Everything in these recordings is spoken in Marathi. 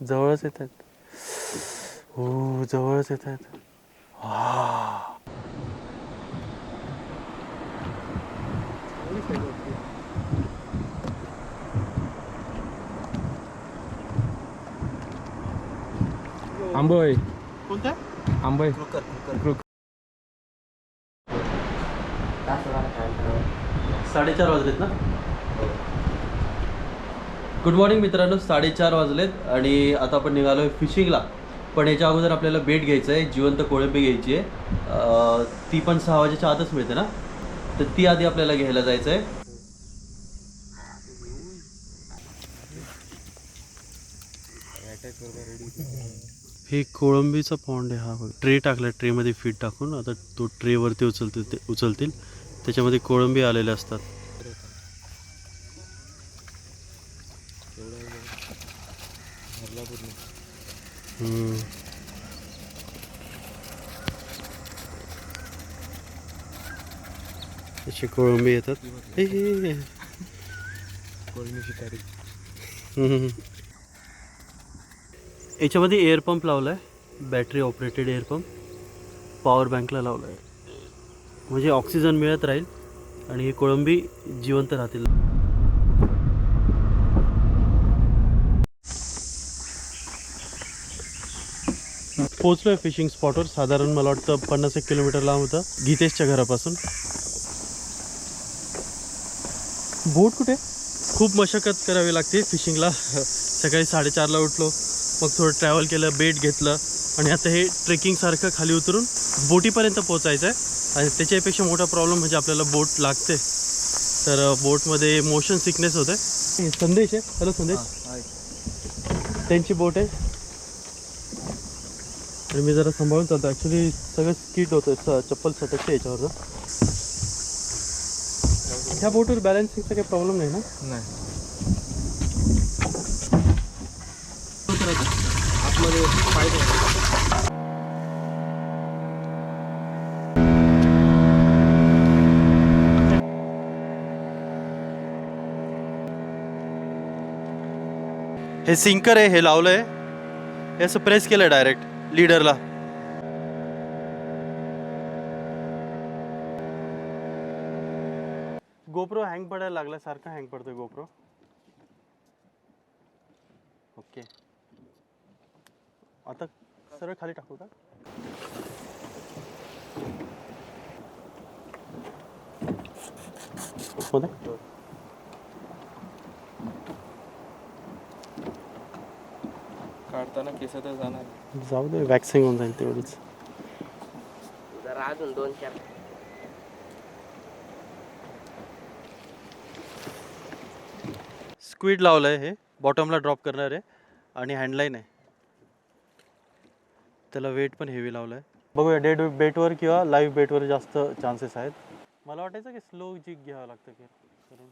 जवळच येत आहेत. हो जवळच येत आहेत. आंबोय कोणत्या आंबोय 4:30 वाजलेत ना. गुड मॉर्निंग मित्रांनो. 4:30 वाजलेत आणि आता आपण निघालो आहे फिशिंगला. पण याच्या अगोदर आपल्याला बेट घ्यायचं आहे, जिवंत कोळंबी घ्यायची आहे. ती पण 6 वाजेच्या आतच मिळते ना, तर ती आधी आपल्याला घ्यायला जायचं आहे. हे कोळंबीचा पॉन्ड आहे हा. बघ ट्रे टाकला, ट्रेमध्ये फीड टाकून आता तो ट्रेवरती उचलतील. त्याच्यामध्ये कोळंबी आलेले असतात. अशी कोळंबी येतात. कोळंबी शिकारी. याच्यामध्ये एअर पंप लावला आहे, battery operated air pump. Power बँकला लावला आहे, म्हणजे ऑक्सिजन मिळत राहील आणि ही कोळंबी जिवंत राहतील. पोचलोय फिशिंग स्पॉटवर. साधारण मला वाटतं 50-1 किलोमीटर लांब होतं गीतेशच्या घरापासून. बोट कुठे? खूप मशक्कत करावी लागते फिशिंगला. सकाळी 4:30ला उठलो, मग थोडं ट्रॅव्हल केलं, बेट घेतलं आणि आता हे ट्रेकिंगसारखं खाली उतरून बोटीपर्यंत पोचायचं आहे. आणि त्याच्यापेक्षा मोठा प्रॉब्लेम म्हणजे आपल्याला बोट लागते, तर बोटमध्ये मोशन सिकनेस होते. संदेश आहे. हॅलो संदेश. त्यांची बोट आहे आणि मी जरा सांभाळून चालतो. ॲक्च्युली सगळं स्किट होतं, चप्पल सटकते याच्यावर. ह्या बोटवर बॅलन्सिंगचा काही प्रॉब्लेम नाही ना? नाही. आतमध्ये हे सिंकर आहे, हे लावलंय, हे असं प्रेस केलं डायरेक्ट लीडरला. गोप्रो हँग पडायला लागला, सारखा हँग पडतोय गोप्रो. ओके, आता सरळ खाली टाकू का? मध्ये काढताना केस तर जाणार. जाऊ दे, वॅक्सिंग होऊन जाईल तेवढीच. जरा अजून 2-4 स्क्वीड लावलंय, हे बॉटमला ड्रॉप करणार आहे आणि हँडलाईन आहे. त्याला वेट पण हेवी लावलंय. बघूया डेड बेटवर किंवा लाईव्ह बेटवर जास्त चान्सेस आहेत. मला वाटायचं की स्लो जिग घ्यावं लागतं की करून.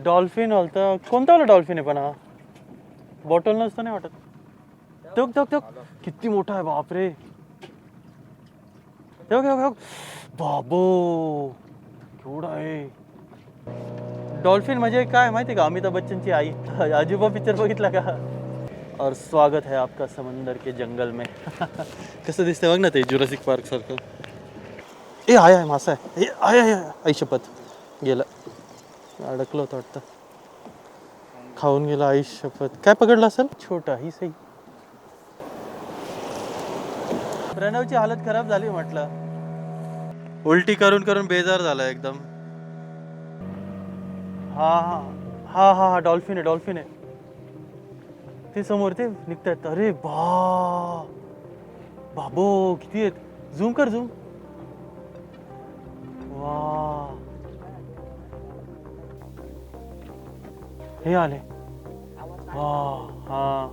डॉल्फिन होतं. कोणता वाला डॉल्फिन आहे पण हा? बॉटल नसतं नाही वाटत. तो तो तो किती मोठा आहे, बापरे. बाबो केवढा आहे. डॉल्फिन म्हणजे काय माहिती का? अमिताभ बच्चनची आई. आजूबा पिक्चर बघितला का? और स्वागत है आपका समंदर के जंगल में. कसं दिसतंय बघ ना ते, जुरासिक पार्क सारखं. ए आहे मासा आहे. आहे आई शपथ, गेलं, अडकलं होतं वाटतं, खाऊन गेला. आई शपथ, काय पकडलं असेल? छोटा ही सही. प्रणवची हालत खराब झाली म्हटलं, उलटी करून करून बेजार झाला एकदम. हा हा हा हा हा डॉल्फिन आहे, डॉल्फिन आहे ते समोर, ते निघतायत. अरे बाबो किती आहेत. झूम कर, झूम. वा, हे आले. वा, हा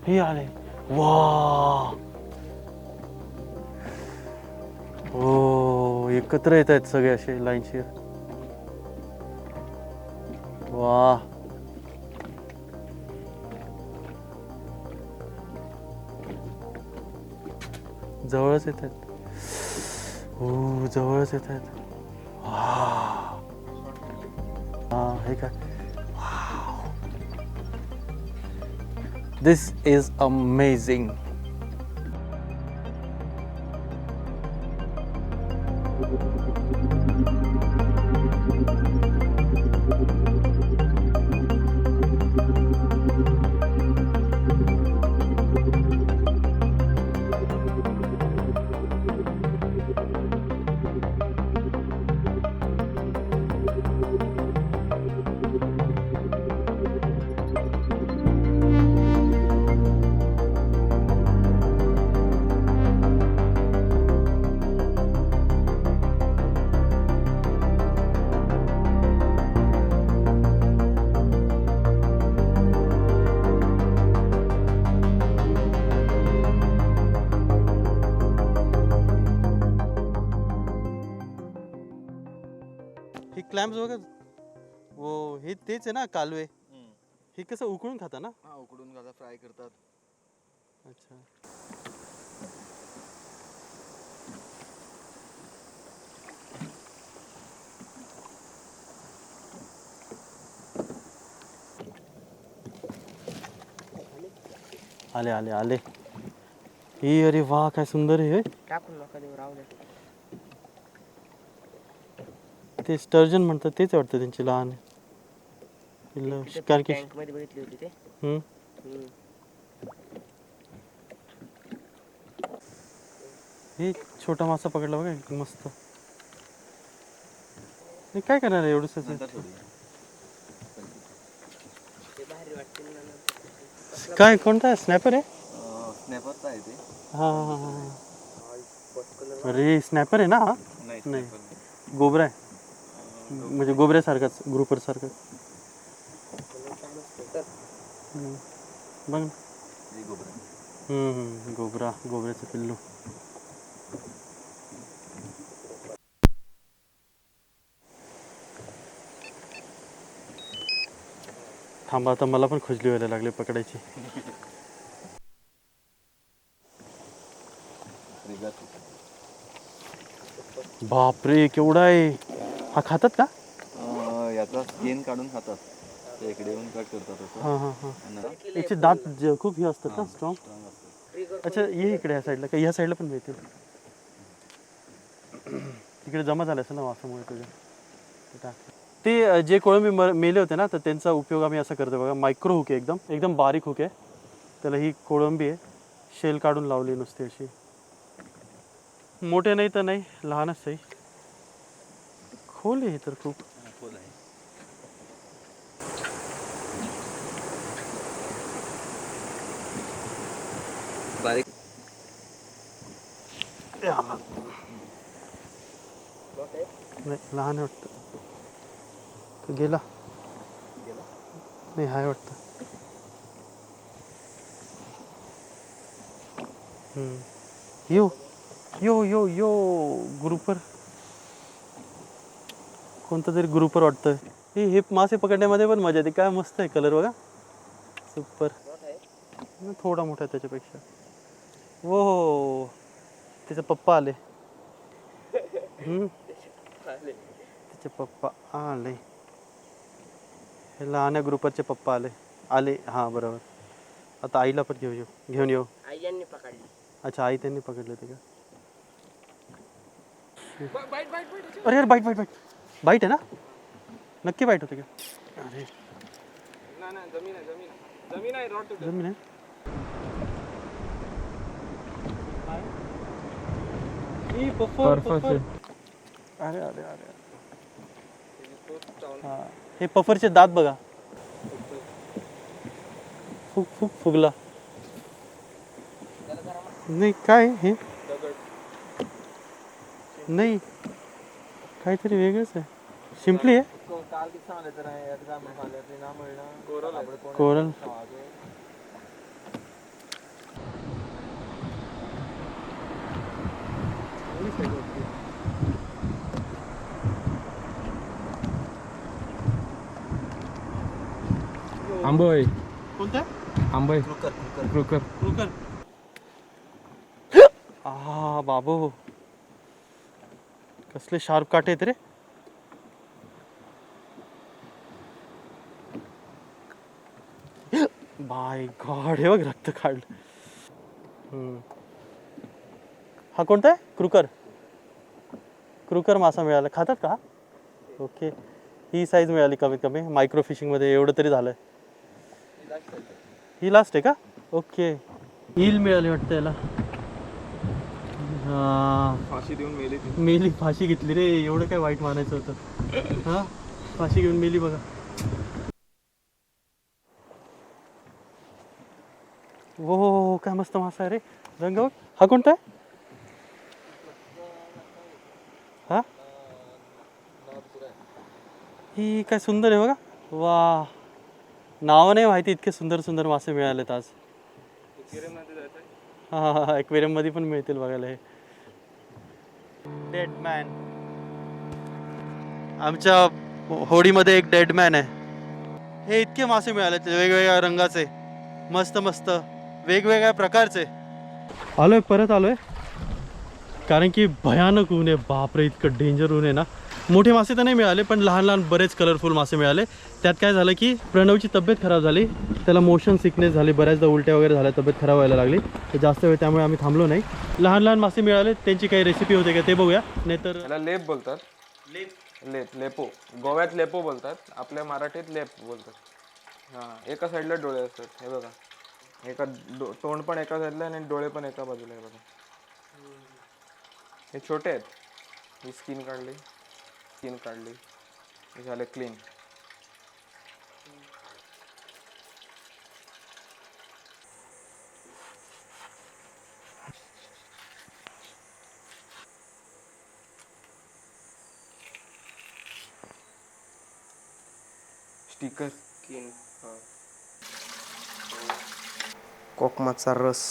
हे आले. वा, हो एकत्र येत आहेत सगळे असे लाईनशीर. वा, जवळच येत आहेत. हो जवळच येत आहेत. हा हे काय. दिस इज अमेझिंग. हे क्लॅम्स बघा. हो हे तेच आहे ना कालवे. हे कसं उकळून खाता ना. हा उकडून खाता फ्राय करतात. अच्छा. आले आले आले. हे अरे वा काय सुंदर आहे. टाकून नका देऊ राहू दे. ते स्टर्जन म्हणतात तेच वाटतं त्यांची लहान पिल्लं. कारण की टँक मध्ये बघितली होती ते. हम्म. हे छोटा मासा पकडला बघा एकदम मस्त. हे काय करणार आहे एवढंच. ते भारी वाटते ना. काय कोणता आहे स्नॅपर आहे. स्नॅपरचा आहे ते. हा हा हा. अरे स्नॅपर आहे ना हा. नाही गोबरा आहे. म्हणजे गोबऱ्यासारखाच ग्रुपर सारखाच. बघ. गोबरा गोबऱ्याचं पिल्लू. थांबा आता मला पण खुजली व्हायला लागली पकडायची. बापरे केवढा आहे हा. खातात का. याचा स्किन काढून खातात. ते इकडे येऊन कट करतात. हां हां हां. याचे दात खूप हे असतात ना स्ट्रॉंग. अच्छा ये इकडे ह्या साईडला. का ह्या साईडला पण मिळतील. तिकडे जमा झालं असेल ना वासामुळे तुझ्या. ते जे कोळंबी मेले होते ना तर त्यांचा उपयोग आम्ही असा करतो बघा. मायक्रो हुक आहे एकदम एकदम बारीक हुक आहे. त्याला ही कोळंबी आहे शेल काढून लावली नुसती अशी. मोठे नाही तर नाही लहानच आहे. खोल आहे तर खूप. खोल आहे. बारीक. नाही लहान आहे वाटतं. तो गेला नाही हाय वाटतं. यो यो यो यो ग्रुपर. कोणतं तरी ग्रुपर वाटतं. हे मासे पकडण्यामध्ये पण मजा येते. काय मस्त आहे कलर बघा. सुपर. थोडा मोठा आहे त्याच्यापेक्षा. हो त्याचे पप्पा आले. त्याचे पप्पा आले. हे लहान्या ग्रुपरचे पप्पा आले आले. हां बरोबर. आता आईला पण घेऊन येऊ. आईयांनी पकडली. अच्छा आई त्यांनी पकडले ते का. अरे यार बाईट बाईट बाईट बाईट आहे ना. नक्की बाईट होते का. अरे जमीन आहे. अरे अरे अरे. हां हे पफरचे दात बघा. फुगला नाही काय हे. नाही काहीतरी वेगळंच आहे. शिंपली आहे. कोरल. आंबोय. कोणता आंबोय. क्रुकर. क्रुकर. क्रुकर. बाबू कसले शार्प काटे आहेत रे. बाय गॉड हे बघ रक्त काढलं. हा कोणता आहे? क्रुकर. क्रुकर मासा मिळाला. खातात का? ओके ही साईज मिळाली कमीत कमी मायक्रो फिशिंगमध्ये एवढं तरी झालं. ही लास्ट आहे का? ओके ईल मिळाली वाटतं याला. फाशी देऊन मेली ती. मेली. फाशी घेतली रे. एवढं काय वाईट मानायचं होतं. हां फाशी घेऊन मेली बघा. हो काय मस्त मासा आहे रे. रंग बघ. हा कोणता आहे? हा ही काय सुंदर आहे बघा. वा नाव नाही माहिती इतके सुंदर सुंदर मासे मिळालेत आज. हां ॲक्वेरियममध्ये पण मिळतील बघायला. हे डेड मॅन. आमच्या होडीमध्ये एक डेड मॅन आहे. हे इतके मासे मिळालेत वेगवेगळ्या रंगाचे मस्त मस्त वेगवेगळ्या प्रकारचे. आलोय परत आलोय कारण की भयानक ऊन आहे. बापरे इतकं डेंजर ऊन आहे ना. मोठे मासे तर नाही मिळाले पण लहान लहान बरेच कलरफुल मासे मिळाले. त्यात काय झालं की प्रणवची तब्येत खराब झाली. त्याला मोशन सिकनेस झाली. बऱ्याचदा उलट्या वगैरे झाल्या. तब्येत खराब व्हायला लागली. तर जास्त वेळ त्यामुळे आम्ही थांबलो नाही. लहान लहान मासे मिळाले. त्यांची काही रेसिपी होते का ते बघूया. नाहीतर त्याला लेप बोलतात. लेपो. गोव्यात लेपो बोलतात. आपल्या मराठीत लेप बोलतात. हां एका साईडला डोळे असतात. हे बघा एका तोंड पण एका साईडला आणि डोळे पण एका बाजूला आहे बघा. हे छोटे आहेत. ही स्किन काढली. हे झाले क्लीन. Sticker skin. कोकमाचा रस,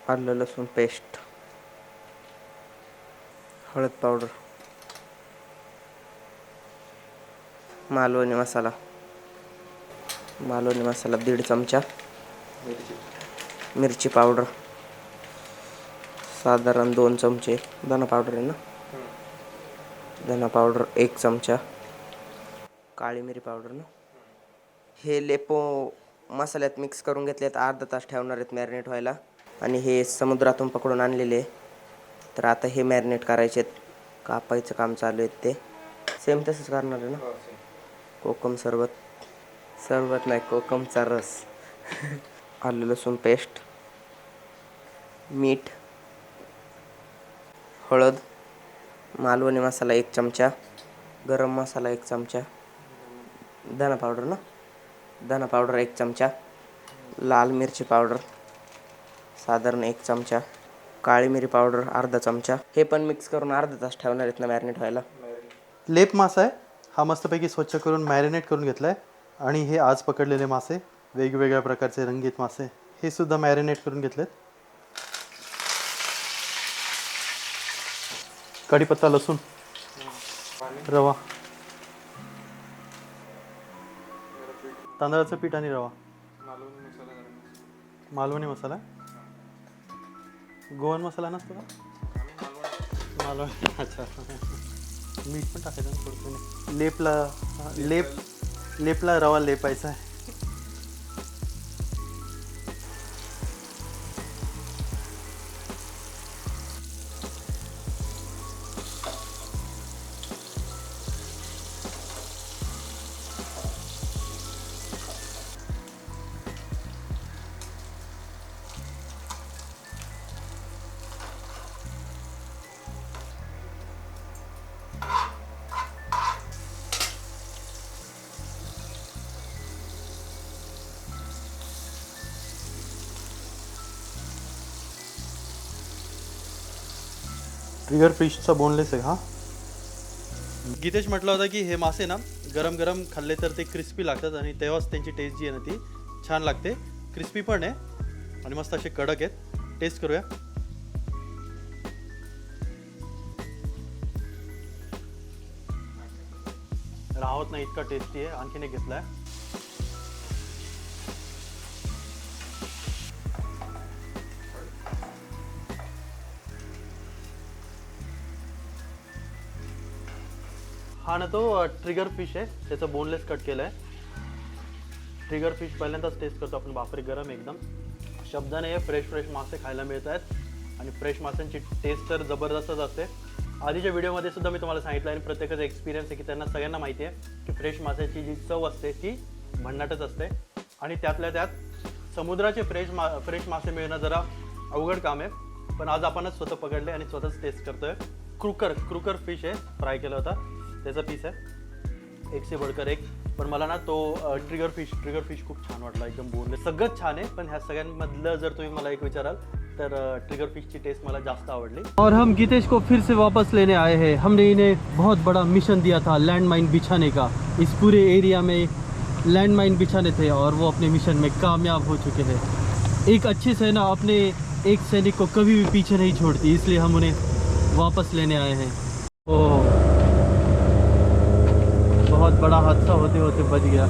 आलं लसूण पेस्ट, हळद पावडर, मालवणी मसाला 1.5 चमचा, मिरची पावडर साधारण 2 चमचे, धना पावडर आहे ना, धना पावडर 1 चमचा, काळी मिरी पावडर ना. हे लेपो मसाल्यात मिक्स करून घेतलेत. अर्धा तास ठेवणार आहेत मॅरिनेट व्हायला. आणि हे समुद्रातून पकडून आणलेले. तर आता हे मॅरिनेट करायचे आहेत. कापायचं काम चालू आहे. ते सेम तसंच करणार आहे ना. कोकम सरबत नाही कोकमचा रस आलं लसूण पेस्ट, मीठ, हळद, मालवणी मसाला 1 चमचा, गरम मसाला 1 चमचा, धना पावडर 1 चमचा, लाल मिरची पावडर साधारण 1 चमचा, काळी मिरी पावडर अर्धा चमचा. हे पण मिक्स करून अर्धा तास ठेवणार आहेत ना मॅरिनेट व्हायला. लेप मासा आहे हा. मस्तपैकी स्वच्छ करून मॅरिनेट करून घेतला आहे. आणि हे आज पकडलेले मासे वेगवेगळ्या प्रकारचे रंगीत मासे हे सुद्धा मॅरिनेट करून घेतलेत. कढीपत्ता, लसूण, रवा, तांदळाचं पीठ आणि रवा, मालवणी मसाला, गोवन मसाला नसतो का? मालवणी. अच्छा मीठ पण टाकायचं ना थोडं. लेपला रवा लेपायचा आहे. ट्रिगर फिशचा बोनलेस आहे हा. गीतेश म्हटलं होतं की हे मासे ना गरम गरम खाल्ले तर ते क्रिस्पी लागतात आणि तेव्हाच त्यांची टेस्ट जी आहे ना ती छान लागते. क्रिस्पी पण आहे आणि मस्त असे कडक आहेत. टेस्ट करूया. राहत नाही इतका टेस्टी आहे. आणखीन एक घेतलाय. हा ना तो ट्रिगर फिश आहे, त्याचं बोनलेस कट केलं आहे. ट्रिगर फिश पहिल्यांदाच टेस्ट करतो आपण. बापरे, गरम एकदम. शब्दाने फ्रेश मासे खायला मिळत आहेत आणि फ्रेश माशांची टेस्ट तर जबरदस्तच असते. आधीच्या व्हिडिओमध्ये सुद्धा मी तुम्हाला सांगितलं आणि प्रत्येकाचा एक्सपिरियन्स आहे की त्यांना सगळ्यांना माहिती आहे की फ्रेश माशाची जी चव असते ती भन्नाटच असते. आणि त्यातल्या त्यात समुद्राचे फ्रेश मासे मिळणं जरा अवघड काम आहे. पण आज आपणच स्वतः पकडले आणि स्वतःच टेस्ट करतोय. क्रुकर फिश आहे, फ्राय केला होता त्याचा पीस आहे, एक से बढ़कर एक. पण मला ना तो ट्रिगर फिश खूप छान वाटला, एकदम बोनलेस. सगळंच छान आहे, पण ह्या सगळ्यांमधलं जर तुम्ही मला एक विचाराल तर ट्रिगर फिशची टेस्ट मला जास्त आवडली. और हम गीतेश को फिर से वापस लेने आए हैं. हमने इन्हें बहुत बड़ा मिशन दिया था लैंड माइन बिछाने का. इस पूरे एरिया में लैंड माइन बिछाने थे और वो अपने मिशन में कामयाब हो चुके हैं. एक अच्छी सेना अपने एक सैनिक को कभी भी पीछे नहीं छोड़ती, इसलिए हम उन्हें वापस लेने आए हैं. ओह, बहुत बड़ा हादसा होते होते बच गया.